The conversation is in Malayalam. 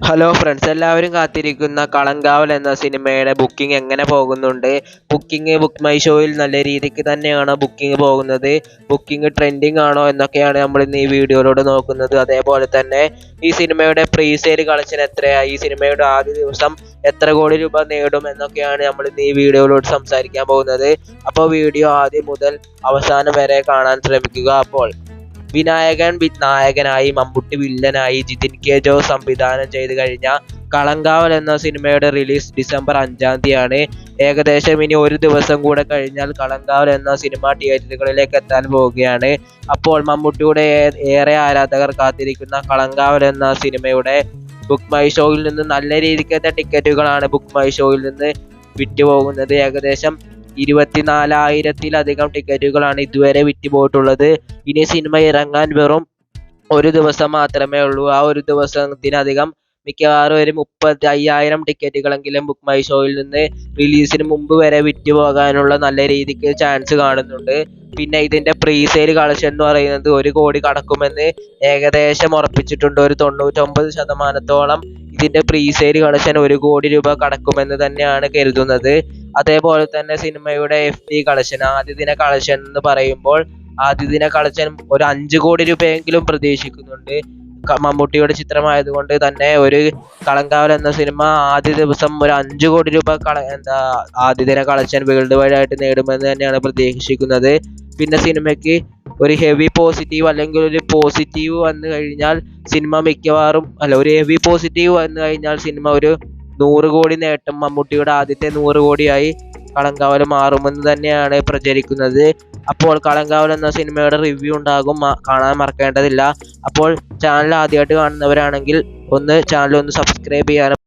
ഹലോ ഫ്രണ്ട്സ്, എല്ലാവരും കാത്തിരിക്കുന്ന കളങ്കാവൽ എന്ന സിനിമയുടെ ബുക്കിംഗ് എങ്ങനെ പോകുന്നുണ്ട്? ബുക്ക് മൈ ഷോയിൽ നല്ല രീതിക്ക് തന്നെയാണ് ബുക്കിംഗ് പോകുന്നത്. ബുക്കിംഗ് ട്രെൻഡിങ് ആണോ എന്നൊക്കെയാണ് നമ്മൾ ഇന്ന് ഈ വീഡിയോയിലൂടെ നോക്കുന്നത്. അതേപോലെ തന്നെ ഈ സിനിമയുടെ പ്രീ സെയിൽ കളക്ഷൻ എത്രയായി, ഈ സിനിമയുടെ ആദ്യ ദിവസം എത്ര കോടി രൂപ നേടും എന്നൊക്കെയാണ് നമ്മൾ ഇന്ന് ഈ വീഡിയോയിലൂടെ സംസാരിക്കാൻ പോകുന്നത്. അപ്പോൾ വീഡിയോ ആദ്യം മുതൽ അവസാനം വരെ കാണാൻ ശ്രമിക്കുക. അപ്പോൾ വിനായകൻ നായകനായി, മമ്മൂട്ടി വില്ലനായി, ജിതിൻ കെ ജോസ് സംവിധാനം ചെയ്ത് കഴിഞ്ഞ കളങ്കാവൽ എന്ന സിനിമയുടെ റിലീസ് ഡിസംബർ 5-ാം തീയതിയാണ്. ഏകദേശം ഇനി ഒരു ദിവസം കൂടെ കഴിഞ്ഞാൽ കളങ്കാവൽ എന്ന സിനിമ തിയേറ്ററുകളിലേക്ക് എത്താൻ പോവുകയാണ്. അപ്പോൾ മമ്മൂട്ടിയുടെ ഏറെ ആരാധകർ കാത്തിരിക്കുന്ന കളങ്കാവൽ എന്ന സിനിമയുടെ ബുക്ക് മൈ ഷോയിൽ നിന്ന് നല്ല രീതിക്കത്തെ ടിക്കറ്റുകളാണ് ബുക്ക് മൈ ഷോയിൽ നിന്ന് വിറ്റുപോകുന്നത്. ഏകദേശം 24,000-ത്തിലധികം ടിക്കറ്റുകളാണ് ഇതുവരെ വിറ്റുപോയിട്ടുള്ളത്. ഇനി സിനിമ ഇറങ്ങാൻ വെറും ഒരു ദിവസം മാത്രമേ ഉള്ളൂ. ആ ഒരു ദിവസത്തിനധികം മിക്കവാറും ഒരു 35,000 ടിക്കറ്റുകളെങ്കിലും ബുക്ക് മൈ ഷോയിൽ നിന്ന് റിലീസിന് മുമ്പ് വരെ വിറ്റുപോകാനുള്ള നല്ല രീതിക്ക് ചാൻസ് കാണുന്നുണ്ട്. പിന്നെ ഇതിൻ്റെ പ്രീ സെയിൽ കളക്ഷൻ എന്ന് പറയുന്നത് 1 കോടി കടക്കുമെന്ന് ഏകദേശം ഉറപ്പിച്ചിട്ടുണ്ട്. ഒരു 99% ഇതിൻ്റെ പ്രീ സെയിൽ കളക്ഷൻ 1 കോടി രൂപ കടക്കുമെന്ന് തന്നെയാണ് കരുതുന്നത്. അതേപോലെ തന്നെ സിനിമയുടെ FD കളക്ഷൻ, ആദ്യ ദിന കളക്ഷൻ എന്ന് പറയുമ്പോൾ ആദ്യ ദിന കളക്ഷൻ ഒരു 5 കോടി രൂപയെങ്കിലും പ്രതീക്ഷിക്കുന്നുണ്ട്. മമ്മൂട്ടിയുടെ ചിത്രമായതുകൊണ്ട് തന്നെ ഒരു കളങ്കാവൽ എന്ന സിനിമ ആദ്യ ദിവസം ഒരു 5 കോടി രൂപ ആദ്യ ദിന കളക്ഷൻ വേൾഡ് വൈഡ് ആയിട്ട് നേടുമെന്ന് തന്നെയാണ് പ്രതീക്ഷിക്കുന്നത്. പിന്നെ സിനിമയ്ക്ക് ഒരു ഹെവി പോസിറ്റീവ് അല്ലെങ്കിൽ ഒരു പോസിറ്റീവ് വന്നു കഴിഞ്ഞാൽ സിനിമ ഒരു ഹെവി പോസിറ്റീവ് വന്നു കഴിഞ്ഞാൽ സിനിമ ഒരു 100 കോടി നേട്ടം, മമ്മൂട്ടിയുടെ ആദ്യത്തെ 100 കോടിയായി കളങ്കാവൽ മാറുമെന്ന് തന്നെയാണ് പ്രചരിക്കുന്നത്. അപ്പോൾ കളങ്കാവൽ എന്ന സിനിമയുടെ റിവ്യൂ ഉണ്ടാകും, കാണാൻ മറക്കേണ്ടതില്ല. അപ്പോൾ ചാനൽ ആദ്യമായിട്ട് കാണുന്നവരാണെങ്കിൽ ചാനൽ ഒന്ന് സബ്സ്ക്രൈബ് ചെയ്യാനും